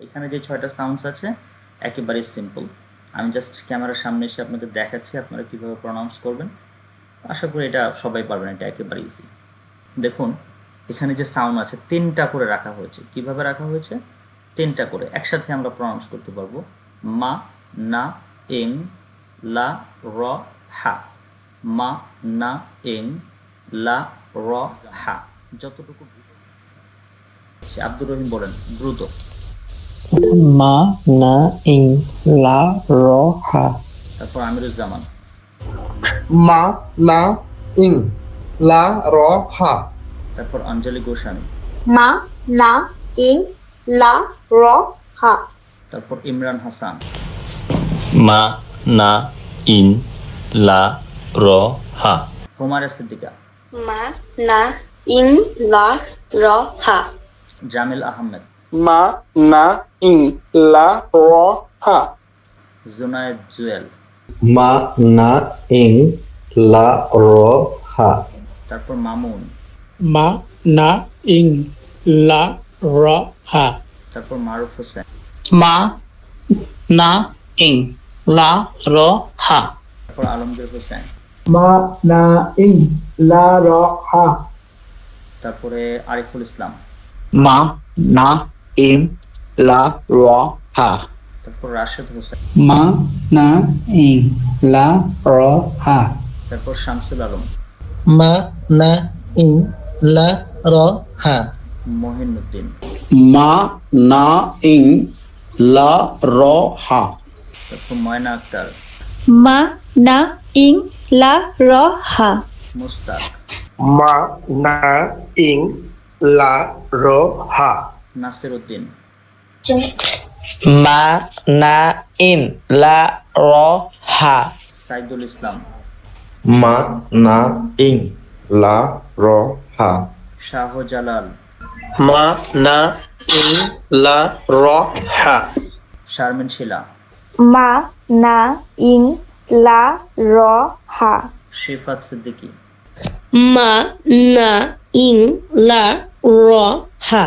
এখানে যে 6টা সাউন্ডস আছে একেবারে সিম্পল। আমি জাস্ট ক্যামেরার সামনে এসে আপনাদের দেখাচ্ছি আপনারা কীভাবে প্রনাউন্স করবেন। আশা করি এটা সবাই পারবেন, এটা একেবারে ইজি। দেখুন এখানে যে সাউন্ড আছে 3টা করে রাখা হয়েছে। কিভাবে রাখা হয়েছে? 3টা করে একসাথে আমরা প্রনাউন্স করতে পারবো। মা, না, ইং, লা, র, হা। মা, না, ইং, লা, র, হা। যতটুকু আব্দুর রহিম বলেন দ্রুত। মা না ইং লা র হা। তারপর আমিরুজ্জামান। মা না ইং লা র হা। তারপর অঞ্জলি গোস্বামী। মা না ইং লা র হা। তারপর ইমরান হাসান। মা না ইন লা র হা। হুমায়রা সিদ্দিকা। মা না ইং লা র হা। জামিল আহমেদ। মা না ইং লা র হা। জুনায়েদ জুয়েল। মা না ইং লা র হা। তারপর মামুন। মা না ইং লা র হা। তারপর মারুফ হোসেন। মা না ইং লা র হা। তারপর আলমগীর হোসেন। মা না ইং লা র হা। তারপরে আরিফুল ইসলাম। মা না ইং লা র হা। তারপর রাশেদ হোসেন। মা না ইং লা র হা। তারপর শামসুল আলম। মা না ইং লা র হা। মহিনুদ্দিন। মা না ইং লা র হা। তারপর ময়না আক্তার। মা না ইং লা র হা। মুস্তাক। মা না ইং লা র হা। নাসির উদ্দিন। মা না ইন লা র হা। সাইদুল ইসলাম। মা না ইং লা র হা। শাহজালাল। মা না ইং লা র হা। শারমিন শিলা। মা না ইং লা র হা। শিফাত সিদ্দিকী। মা না ইং লা র হা।